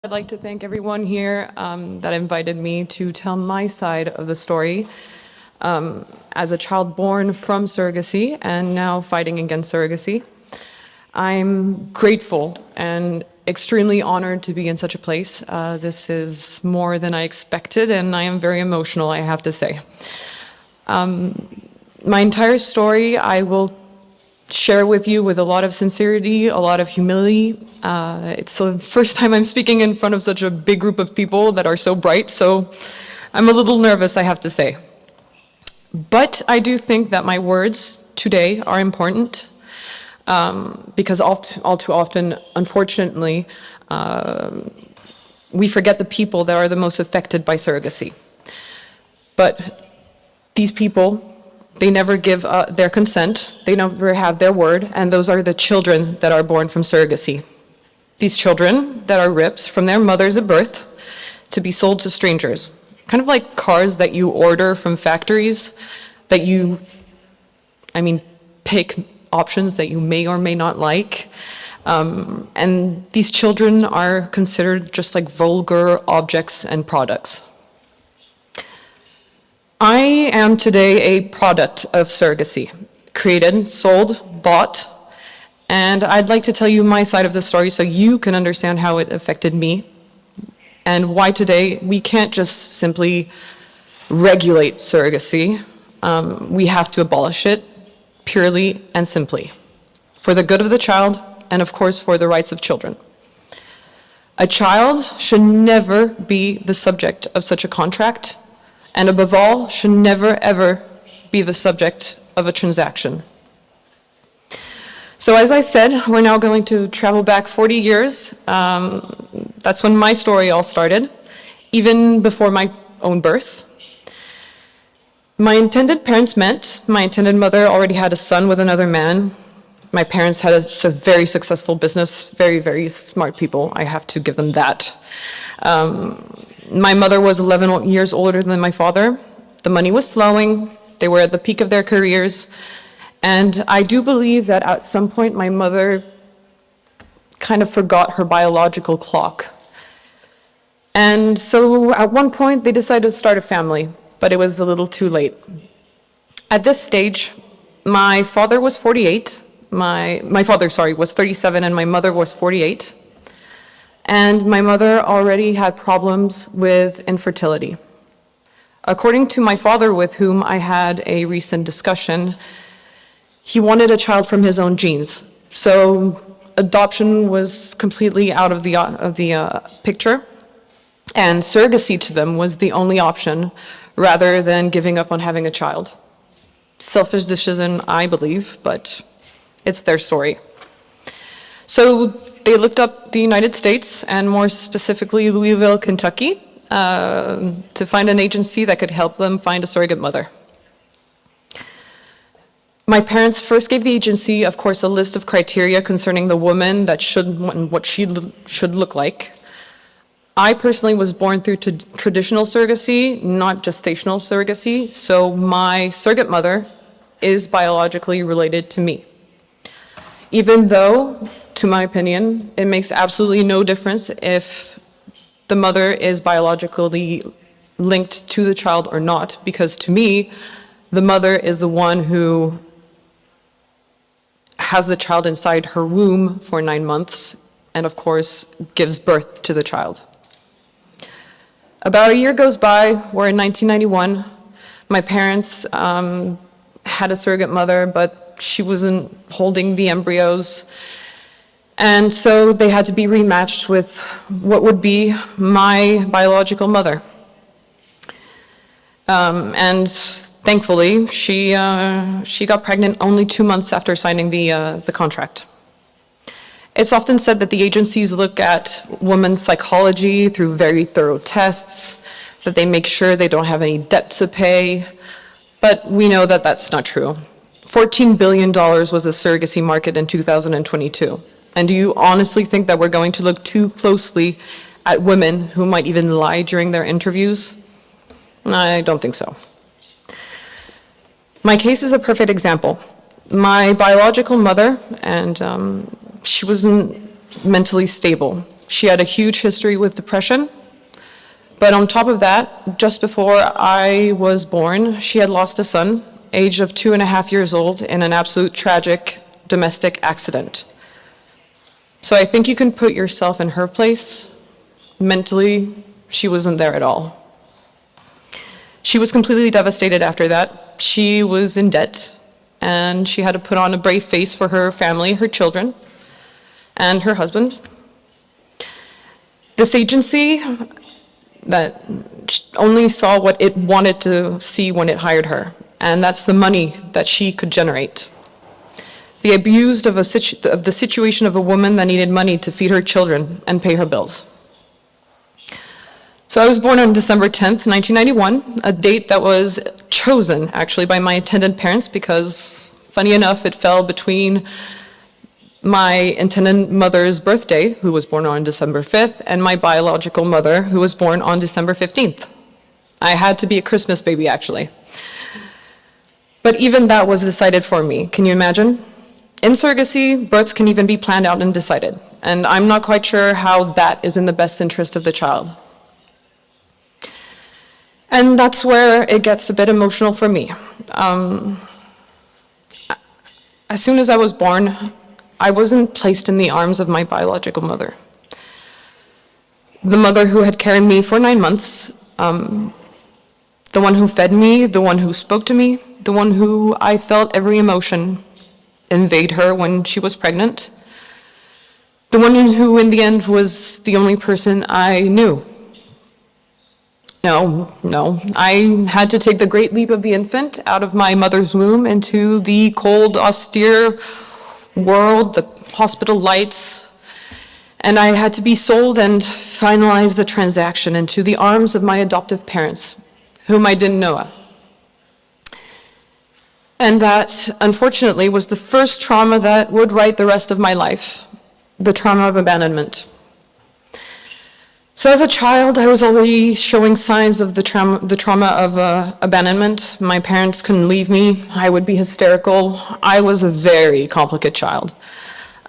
I'd like to thank everyone here that invited me to tell my side of the story as a child born from surrogacy and now fighting against surrogacy. I'm grateful and extremely honored to be in such a place. This is more than I expected, and I am very emotional, I have to say. My entire story I will share with you with a lot of sincerity, a lot of humility. It's the first time I'm speaking in front of such a big group of people that are so bright, so I'm a little nervous, I have to say. But I do think that my words today are important because all too often, unfortunately, we forget the people that are the most affected by surrogacy. But these people, they never give their consent, they never have their word, and those are the children that are born from surrogacy. These children that are ripped from their mothers at birth to be sold to strangers. Kind of like cars that you order from factories that you, pick options that you may or may not like. And these children are considered just like vulgar objects and products. I am today a product of surrogacy, created, sold, bought, and I'd like to tell you my side of the story so you can understand how it affected me and why today we can't just simply regulate surrogacy. We have to abolish it purely and simply for the good of the child and, of course, for the rights of children. A child should never be the subject of such a contract, and above all, should never, ever be the subject of a transaction. So as I said, we're now going to travel back 40 years. That's when my story all started, even before my own birth. My intended parents met. My intended mother already had a son with another man. My parents had a very successful business, very, very smart people. I have to give them that. My mother was 11 years older than my father. The money was flowing. They were at the peak of their careers. And I do believe that at some point my mother kind of forgot her biological clock. And so at one point they decided to start a family, but it was a little too late. At this stage, my father was 48. My father, was 37 and my mother was 48. And my mother already had problems with infertility. According to my father, with whom I had a recent discussion, he wanted a child from his own genes. So adoption was completely out of the picture, and surrogacy to them was the only option rather than giving up on having a child. Selfish decision, I believe, but it's their story. So they looked up the United States, and more specifically Louisville, Kentucky, to find an agency that could help them find a surrogate mother. My parents first gave the agency, of course, a list of criteria concerning the woman that what she should look like. I personally was born through traditional surrogacy, not gestational surrogacy, so my surrogate mother is biologically related to me. Even though, to my opinion, it makes absolutely no difference if the mother is biologically linked to the child or not, because to me, the mother is the one who has the child inside her womb for 9 months and, of course, gives birth to the child. About a year goes by, we're in 1991. My parents had a surrogate mother, but she wasn't holding the embryos. And so they had to be rematched with what would be my biological mother. And thankfully, she got pregnant only 2 months after signing the contract. It's often said that the agencies look at women's psychology through very thorough tests, that they make sure they don't have any debt to pay, but we know that that's not true. $14 billion was the surrogacy market in 2022. And do you honestly think that we're going to look too closely at women who might even lie during their interviews? I don't think so. My case is a perfect example. My biological mother, and she wasn't mentally stable. She had a huge history with depression. But on top of that, just before I was born, she had lost a son, age of 2.5 years old, in an absolute tragic domestic accident. So I think you can put yourself in her place. Mentally, she wasn't there at all. She was completely devastated after that. She was in debt, and she had to put on a brave face for her family, her children, and her husband. This agency that only saw what it wanted to see when it hired her, and that's the money that she could generate. They abused of the situation of a woman that needed money to feed her children and pay her bills. So I was born on December 10th, 1991, a date that was chosen actually by my intended parents because, funny enough, it fell between my intended mother's birthday, who was born on December 5th, and my biological mother, who was born on December 15th. I had to be a Christmas baby, actually. But even that was decided for me. Can you imagine? In surrogacy, births can even be planned out and decided. And I'm not quite sure how that is in the best interest of the child. And that's where it gets a bit emotional for me. As soon as I was born, I wasn't placed in the arms of my biological mother. The mother who had carried me for 9 months, the one who fed me, the one who spoke to me, the one who I felt every emotion invade her when she was pregnant, the one who in the end was the only person I knew. No, I had to take the great leap of the infant out of my mother's womb into the cold, austere world, the hospital lights, and I had to be sold and finalize the transaction into the arms of my adoptive parents, whom I didn't know. And that, unfortunately, was the first trauma that would write the rest of my life, the trauma of abandonment. So as a child, I was already showing signs of the trauma of abandonment. My parents couldn't leave me. I would be hysterical. I was a very complicated child.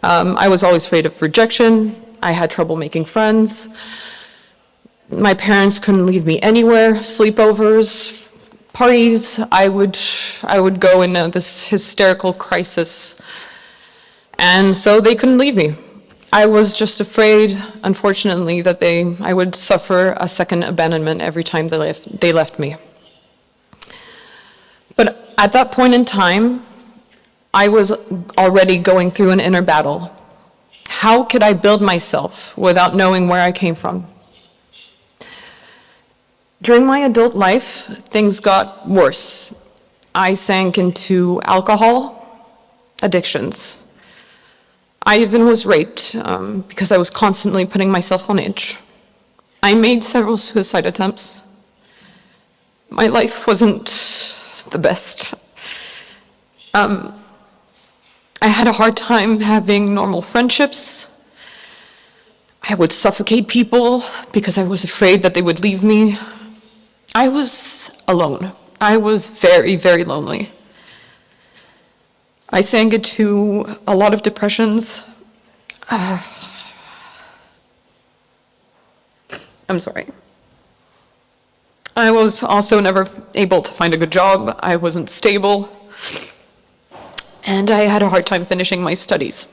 I was always afraid of rejection. I had trouble making friends. My parents couldn't leave me anywhere. Sleepovers, parties, I would go in this hysterical crisis. And so they couldn't leave me. I was just afraid, unfortunately, that I would suffer a second abandonment every time they left me. But at that point in time, I was already going through an inner battle. How could I build myself without knowing where I came from? During my adult life, things got worse. I sank into alcohol, addictions. I even was raped because I was constantly putting myself on edge. I made several suicide attempts. My life wasn't the best. I had a hard time having normal friendships. I would suffocate people because I was afraid that they would leave me. I was alone. I was very, very lonely. I sank into a lot of depressions. I'm sorry. I was also never able to find a good job. I wasn't stable. And I had a hard time finishing my studies.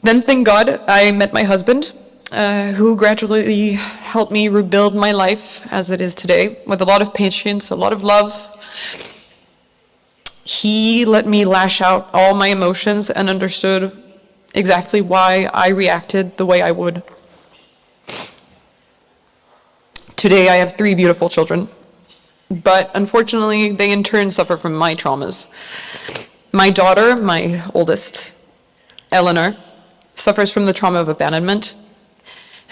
Then, thank God, I met my husband, who gradually helped me rebuild my life as it is today, with a lot of patience, a lot of love. He let me lash out all my emotions and understood exactly why I reacted the way I would. Today I have 3 beautiful children, but unfortunately they in turn suffer from my traumas. My daughter, my oldest, Eleanor, suffers from the trauma of abandonment,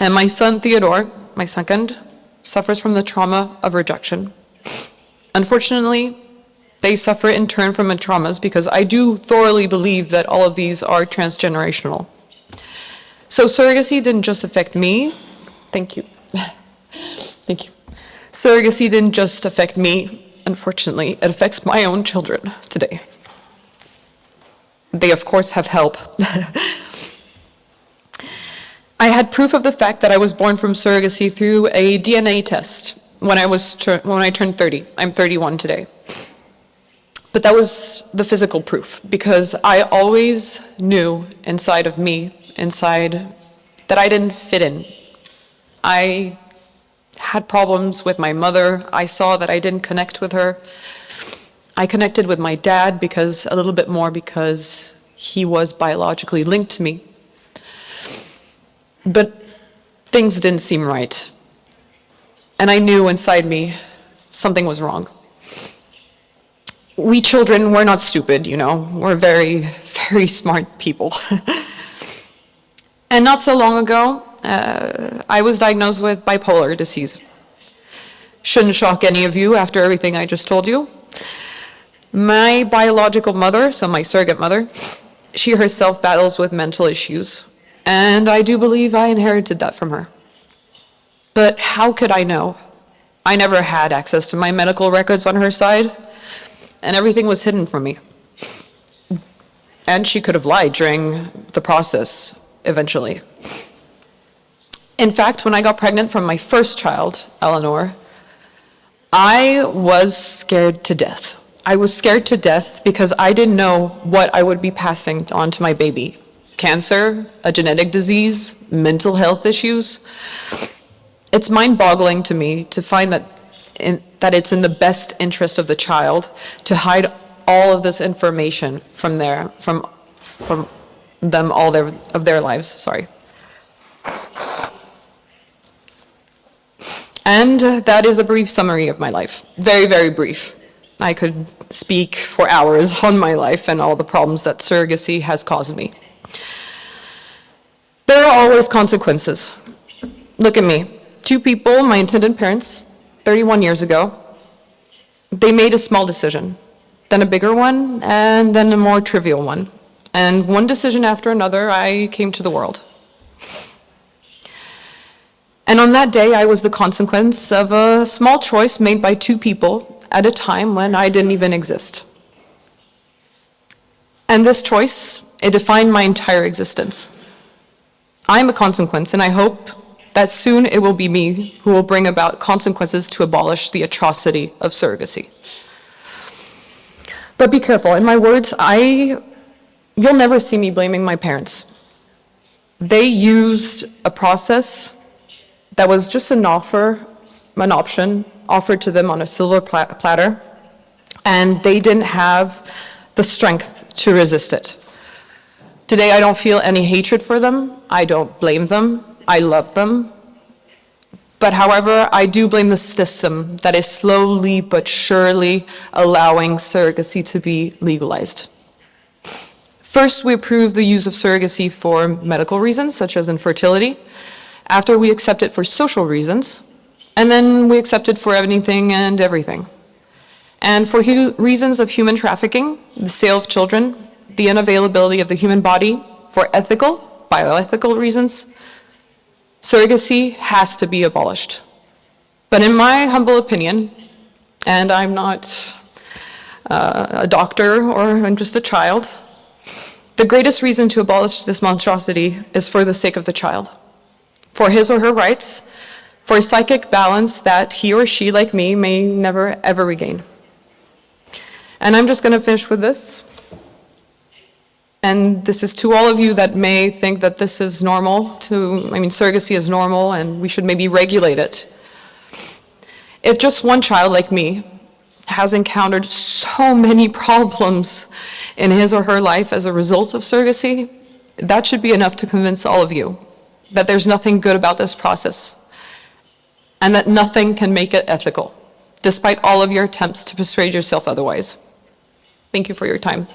and my son Theodore, my second, suffers from the trauma of rejection. Unfortunately, they suffer in turn from my traumas because I do thoroughly believe that all of these are transgenerational. So surrogacy didn't just affect me. Thank you. Thank you. Surrogacy didn't just affect me, unfortunately. It affects my own children today. They, of course, have help. had proof of the fact that I was born from surrogacy through a DNA test when I turned 30. I'm 31 today. But that was the physical proof, because I always knew inside of me, that I didn't fit in. I had problems with my mother. I saw that I didn't connect with her. I connected with my dad a little bit more because he was biologically linked to me. But things didn't seem right. And I knew inside me something was wrong. We children, we're not stupid, you know. We're very, very smart people. And not so long ago, I was diagnosed with bipolar disease. Shouldn't shock any of you after everything I just told you. My biological mother, so my surrogate mother, she herself battles with mental issues. And I do believe I inherited that from her. But how could I know? I never had access to my medical records on her side, and everything was hidden from me. And she could have lied during the process, eventually. In fact, when I got pregnant from my first child, Eleanor, I was scared to death. I was scared to death because I didn't know what I would be passing on to my baby. Cancer, a genetic disease, mental health issues. It's mind-boggling to me to find that it's in the best interest of the child to hide all of this information from them all of their lives. Sorry. And that is a brief summary of my life. Very, very brief. I could speak for hours on my life and all the problems that surrogacy has caused me. There are always consequences. Look at me. Two people, my intended parents, 31 years ago, they made a small decision, then a bigger one, and then a more trivial one. And one decision after another, I came to the world. And on that day, I was the consequence of a small choice made by two people at a time when I didn't even exist. And this choice, it defined my entire existence. I'm a consequence, and I hope that soon it will be me who will bring about consequences to abolish the atrocity of surrogacy. But be careful, in my words, you'll never see me blaming my parents. They used a process that was just an option offered to them on a silver platter, and they didn't have the strength to resist it. Today, I don't feel any hatred for them. I don't blame them. I love them. But however, I do blame the system that is slowly but surely allowing surrogacy to be legalized. First, we approve the use of surrogacy for medical reasons, such as infertility. After, we accept it for social reasons. And then we accept it for anything and everything. And for reasons of human trafficking, the sale of children, the unavailability of the human body, for ethical, bioethical reasons, surrogacy has to be abolished. But in my humble opinion, and I'm not a doctor or I'm just a child, the greatest reason to abolish this monstrosity is for the sake of the child, for his or her rights, for a psychic balance that he or she, like me, may never ever regain. And I'm just going to finish with this. And this is to all of you that may think that this is normal, surrogacy is normal and we should maybe regulate it. If just one child like me has encountered so many problems in his or her life as a result of surrogacy, that should be enough to convince all of you that there's nothing good about this process and that nothing can make it ethical, despite all of your attempts to persuade yourself otherwise. Thank you for your time.